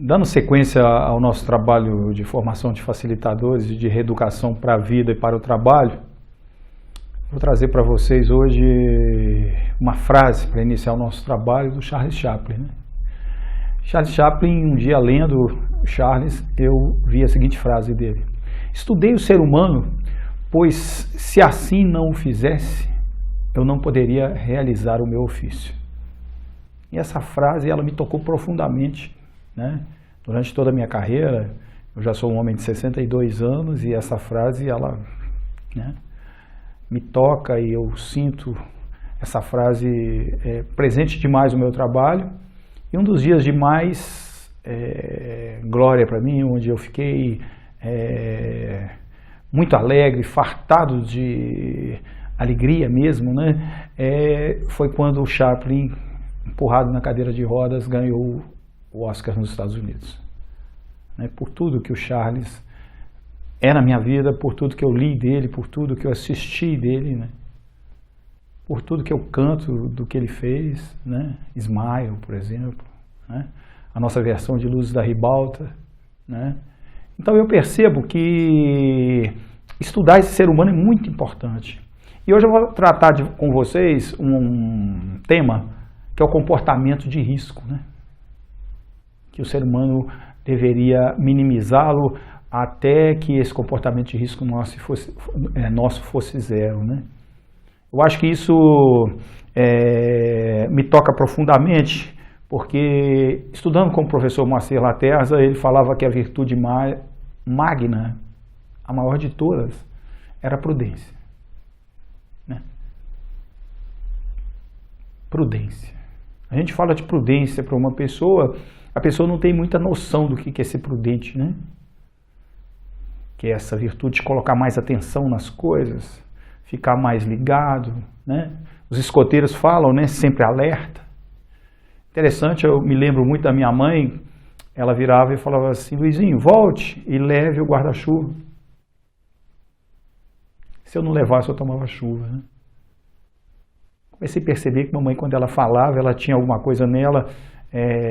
Dando sequência ao nosso trabalho de formação de facilitadores e de reeducação para a vida e para o trabalho, vou trazer para vocês hoje uma frase para iniciar o nosso trabalho do Charles Chaplin, né? Charles Chaplin, um dia lendo Charles, eu vi a seguinte frase dele: estudei o ser humano, pois se assim não o fizesse, eu não poderia realizar o meu ofício. E essa frase, ela me tocou profundamente, né? Durante toda a minha carreira. Eu já sou um homem de 62 anos e essa frase, ela, né, me toca, e eu sinto essa frase presente demais no meu trabalho. E um dos dias de mais glória para mim, onde eu fiquei muito alegre, fartado de alegria mesmo, né, foi quando o Chaplin, empurrado na cadeira de rodas, ganhou o Oscar nos Estados Unidos. Né, por tudo que o Charles é na minha vida, por tudo que eu li dele, por tudo que eu assisti dele, né, por tudo que eu canto do que ele fez, né, Smile, por exemplo, né, a nossa versão de Luzes da Ribalta, né. Então eu percebo que estudar esse ser humano é muito importante. E hoje eu vou tratar com vocês um tema que é o comportamento de risco, né? Que o ser humano deveria minimizá-lo até que esse comportamento de risco nosso fosse zero, né? Eu acho que isso me toca profundamente, porque estudando com o professor Moacir Laterza, ele falava que a virtude magna, a maior de todas, era a prudência, né? Prudência. A gente fala de prudência para uma pessoa, a pessoa não tem muita noção do que é ser prudente, né? Que é essa virtude de colocar mais atenção nas coisas, ficar mais ligado, né? Os escoteiros falam, né? Sempre alerta. Interessante, eu me lembro muito da minha mãe, ela virava e falava assim: Luizinho, volte e leve o guarda-chuva. Se eu não levasse, eu tomava chuva, né? Comecei a perceber que mamãe, quando ela falava, ela tinha alguma coisa nela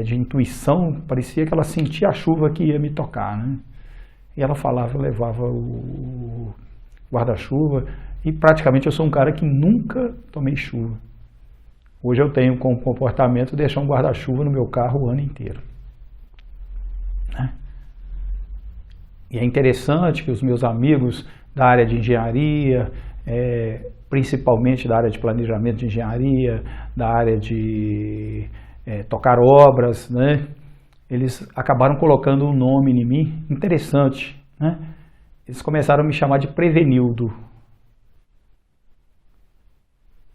de intuição, parecia que ela sentia a chuva que ia me tocar, né? E ela falava, eu levava o guarda-chuva, e praticamente eu sou um cara que nunca tomei chuva. Hoje eu tenho como comportamento deixar um guarda-chuva no meu carro o ano inteiro, né? E é interessante que os meus amigos da área de engenharia, principalmente da área de planejamento de engenharia, da área de tocar obras, né, eles acabaram colocando um nome em mim interessante, né? Eles começaram a me chamar de Prevenildo.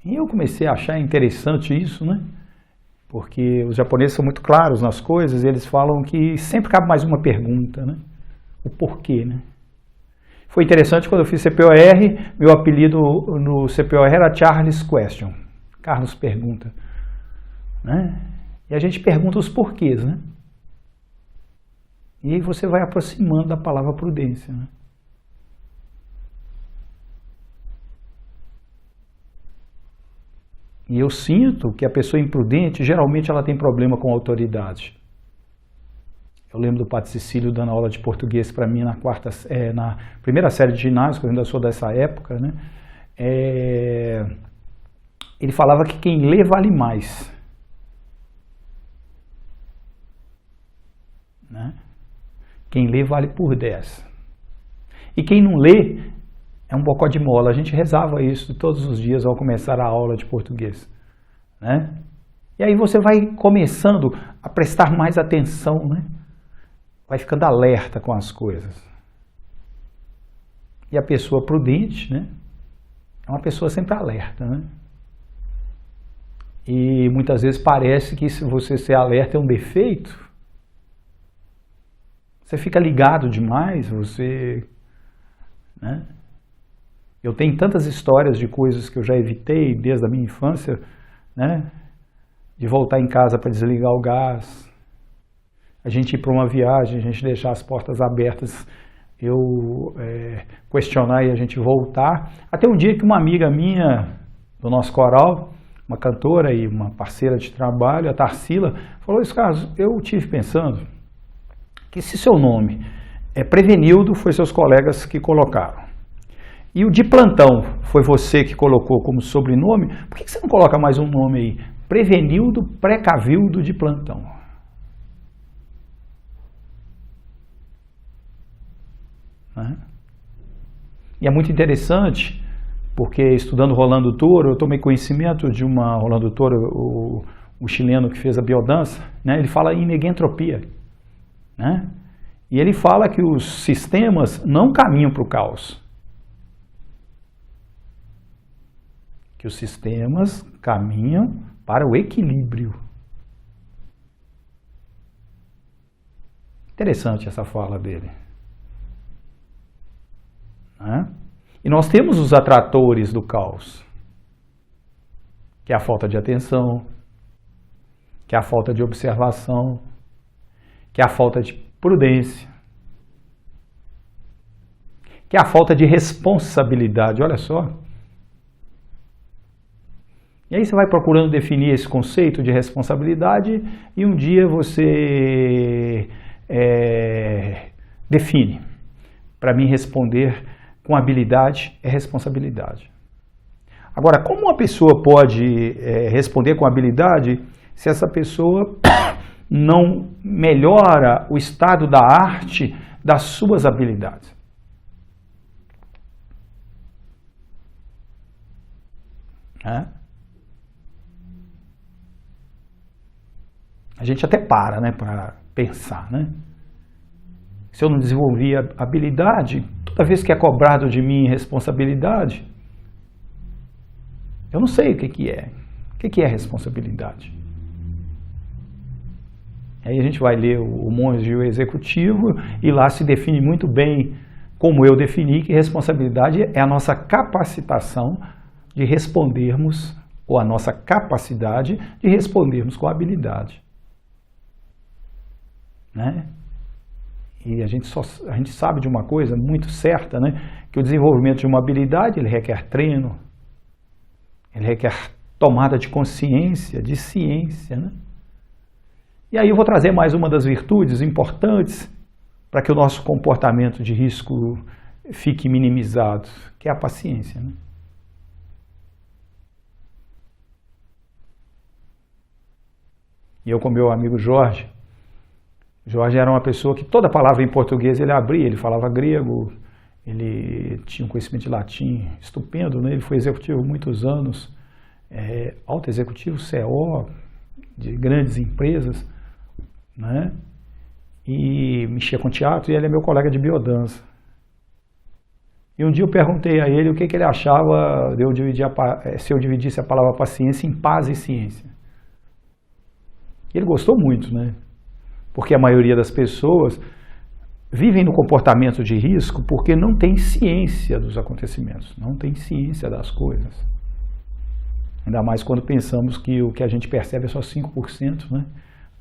E eu comecei a achar interessante isso, né? Porque os japoneses são muito claros nas coisas, e eles falam que sempre cabe mais uma pergunta, né? O porquê, né? Foi interessante quando eu fiz CPOR, meu apelido no CPOR era Charles Question, Carlos Pergunta, né? E a gente pergunta os porquês, né? E aí você vai aproximando da palavra prudência, né? E eu sinto que a pessoa imprudente, geralmente ela tem problema com a autoridade. Eu lembro do Padre Cecílio dando aula de português para mim na primeira série de ginásio, que eu ainda sou dessa época, né? Ele falava que quem lê vale mais, né? Quem lê vale por 10. E quem não lê é um bocó de mola. A gente rezava isso todos os dias ao começar a aula de português, né? E aí você vai começando a prestar mais atenção, né? Vai ficando alerta com as coisas. E a pessoa prudente, né, é uma pessoa sempre alerta, né? E muitas vezes parece que se você ser alerta é um defeito. Você fica ligado demais, né? Eu tenho tantas histórias de coisas que eu já evitei desde a minha infância, né? De voltar em casa para desligar o gás, a gente ir para uma viagem, a gente deixar as portas abertas, eu questionar e a gente voltar. Até um dia que uma amiga minha do nosso coral, uma cantora e uma parceira de trabalho, a Tarsila, falou: Carlos, eu tive pensando, Que se seu nome é Prevenildo, foi seus colegas que colocaram. E o de plantão foi você que colocou como sobrenome, por que você não coloca mais um nome aí? Prevenildo Precavildo de plantão. Né? E é muito interessante, porque estudando Rolando Toro, eu tomei conhecimento de uma Rolando Toro, o chileno que fez a biodança, né? Ele fala em negentropia, né? E ele fala que os sistemas não caminham para o caos. Que os sistemas caminham para o equilíbrio. Interessante essa fala dele. Né? E nós temos os atratores do caos, que é a falta de atenção, que é a falta de observação, que é a falta de prudência, que é a falta de responsabilidade, olha só. E aí você vai procurando definir esse conceito de responsabilidade e um dia você define. Para mim, responder com habilidade é responsabilidade. Agora, como uma pessoa pode responder com habilidade se essa pessoa não melhora o estado da arte das suas habilidades? A gente até para, né, para pensar, né? Se eu não desenvolvi a habilidade, toda vez que é cobrado de mim responsabilidade, eu não sei o que é. O que é responsabilidade? Aí a gente vai ler o Monge e o Executivo e lá se define muito bem, como eu defini, que responsabilidade é a nossa capacitação de respondermos, ou a nossa capacidade de respondermos com habilidade. Né? E a gente sabe de uma coisa muito certa, né? Que o desenvolvimento de uma habilidade ele requer treino, ele requer tomada de consciência, de ciência. Né? E aí eu vou trazer mais uma das virtudes importantes para que o nosso comportamento de risco fique minimizado, que é a paciência. Né? E eu com meu amigo Jorge era uma pessoa que toda palavra em português ele abria, ele falava grego, ele tinha um conhecimento de latim estupendo, né? Ele foi executivo muitos anos, alto executivo, CEO de grandes empresas, né? E mexia com teatro e ele é meu colega de biodança. E um dia eu perguntei a ele o que ele achava de eu dividir se eu dividisse a palavra paciência em paz e ciência. Ele gostou muito, né? Porque a maioria das pessoas vivem no comportamento de risco porque não tem ciência dos acontecimentos, não tem ciência das coisas. Ainda mais quando pensamos que o que a gente percebe é só 5%, né?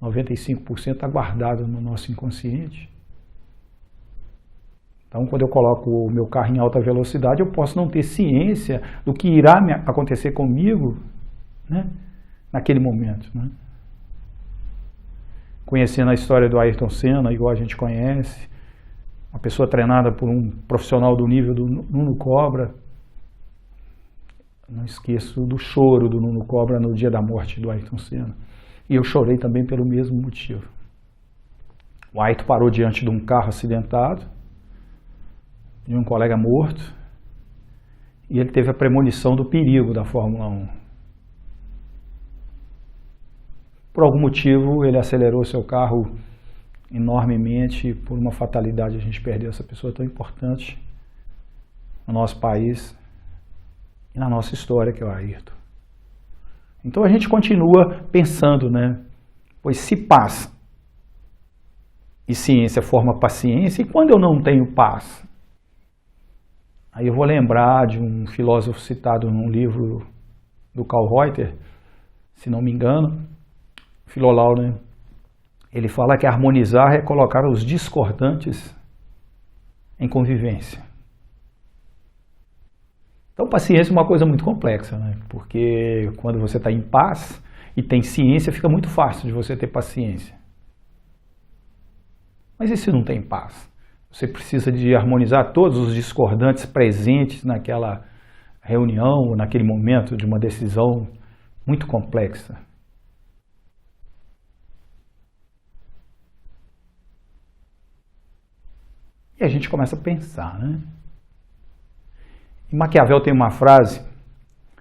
95% está guardado no nosso inconsciente. Então, quando eu coloco o meu carro em alta velocidade, eu posso não ter ciência do que irá acontecer comigo, né? Naquele momento, né? Conhecendo a história do Ayrton Senna, igual a gente conhece, uma pessoa treinada por um profissional do nível do Nuno Cobra. Não esqueço do choro do Nuno Cobra no dia da morte do Ayrton Senna. E eu chorei também pelo mesmo motivo. O Ayrton parou diante de um carro acidentado, de um colega morto, e ele teve a premonição do perigo da Fórmula 1. Por algum motivo, ele acelerou seu carro enormemente e por uma fatalidade a gente perdeu essa pessoa tão importante no nosso país e na nossa história, que é o Ayrton. Então a gente continua pensando, né? Pois se paz e ciência forma paciência, e quando eu não tenho paz? Aí eu vou lembrar de um filósofo citado num livro do Karl Reuter, se não me engano, Filolau, né? Ele fala que harmonizar é colocar os discordantes em convivência. Então, paciência é uma coisa muito complexa, né? Porque quando você está em paz e tem ciência, fica muito fácil de você ter paciência. Mas e se não tem paz? Você precisa de harmonizar todos os discordantes presentes naquela reunião, ou naquele momento de uma decisão muito complexa. E a gente começa a pensar, né? E Maquiavel tem uma frase,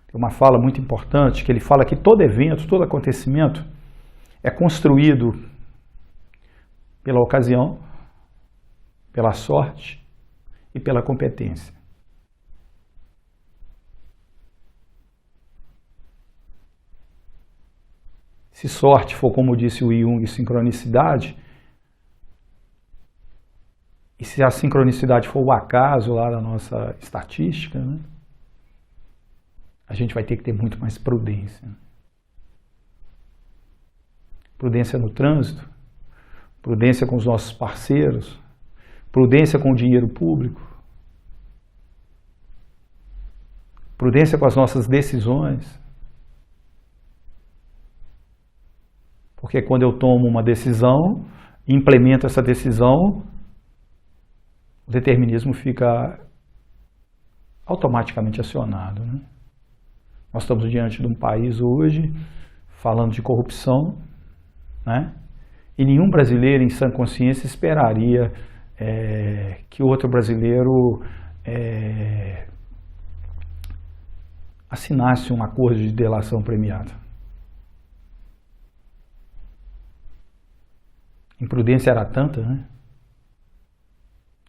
tem uma fala muito importante, que ele fala que todo evento, todo acontecimento é construído pela ocasião, pela sorte e pela competência. Se sorte for, como disse o Jung, sincronicidade, e se a sincronicidade for o acaso lá da nossa estatística, né, a gente vai ter que ter muito mais prudência. Prudência no trânsito, prudência com os nossos parceiros, prudência com o dinheiro público, prudência com as nossas decisões. Porque quando eu tomo uma decisão, implemento essa decisão, o determinismo fica automaticamente acionado, né? Nós estamos diante de um país hoje falando de corrupção, né? E nenhum brasileiro em sã consciência esperaria que outro brasileiro assinasse um acordo de delação premiada. A imprudência era tanta, né?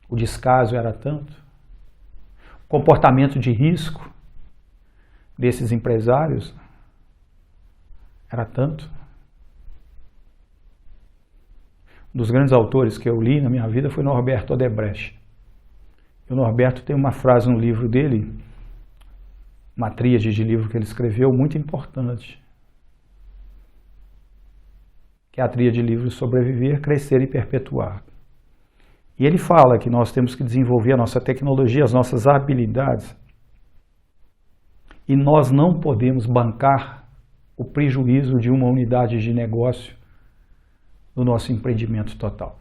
O descaso era tanto. O comportamento de risco desses empresários era tanto. Um dos grandes autores que eu li na minha vida foi Norberto Odebrecht. E o Norberto tem uma frase no livro dele, uma tríade de livro que ele escreveu, muito importante, que é a tríade de livros Sobreviver, Crescer e Perpetuar. E ele fala que nós temos que desenvolver a nossa tecnologia, as nossas habilidades, e nós não podemos bancar o prejuízo de uma unidade de negócio do nosso empreendimento total.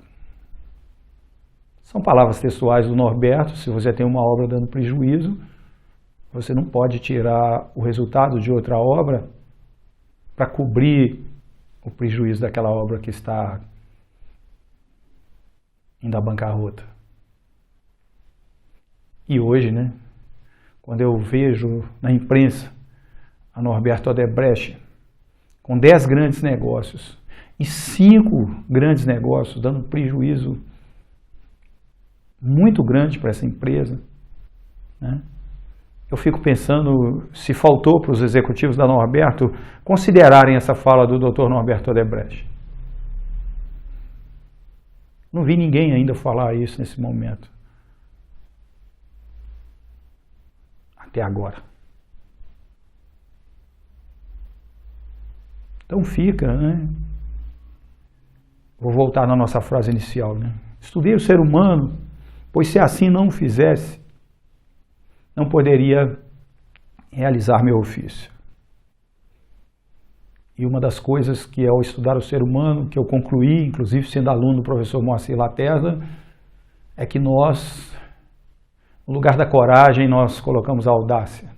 São palavras textuais do Norberto. Se você tem uma obra dando prejuízo, você não pode tirar o resultado de outra obra para cobrir o prejuízo daquela obra que está indo à bancarrota. E hoje, né, quando eu vejo na imprensa a Norberto Odebrecht com 10 grandes negócios e 5 grandes negócios dando prejuízo muito grande para essa empresa, né? Eu fico pensando se faltou para os executivos da Norberto considerarem essa fala do Dr. Norberto Odebrecht. Não vi ninguém ainda falar isso nesse momento. Até agora. Então fica, né? Vou voltar na nossa frase inicial, né? Estudei o ser humano, pois se assim não fizesse, não poderia realizar meu ofício. E uma das coisas que ao estudar o ser humano, que eu concluí, inclusive sendo aluno do professor Moacir Laterza, é que nós, no lugar da coragem, nós colocamos a audácia.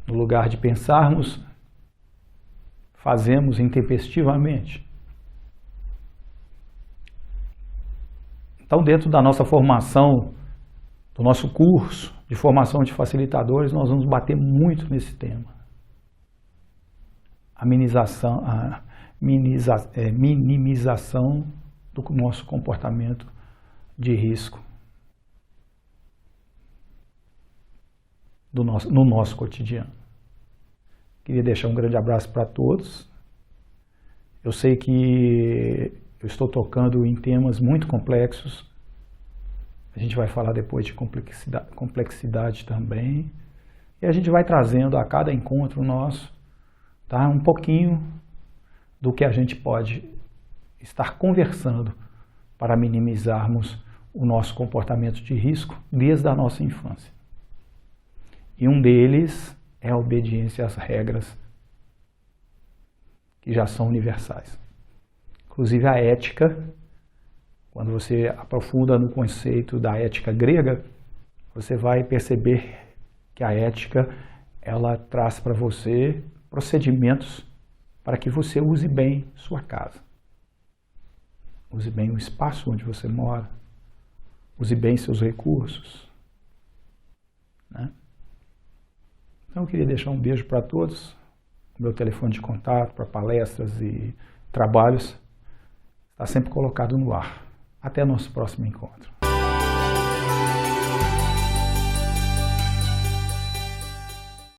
No lugar de pensarmos, fazemos intempestivamente. Então, dentro da nossa formação, do nosso curso de formação de facilitadores, nós vamos bater muito nesse tema. A minimização do nosso comportamento de risco no nosso cotidiano. Queria deixar um grande abraço para todos. Eu sei que eu estou tocando em temas muito complexos. A gente vai falar depois de complexidade também. E a gente vai trazendo a cada encontro nosso, tá, um pouquinho do que a gente pode estar conversando para minimizarmos o nosso comportamento de risco desde a nossa infância. E um deles é a obediência às regras que já são universais. Inclusive a ética, quando você aprofunda no conceito da ética grega, você vai perceber que a ética, ela traz para você procedimentos para que você use bem sua casa. Use bem o espaço onde você mora. Use bem seus recursos. Né? Então eu queria deixar um beijo para todos. O meu telefone de contato para palestras e trabalhos está sempre colocado no ar. Até nosso próximo encontro.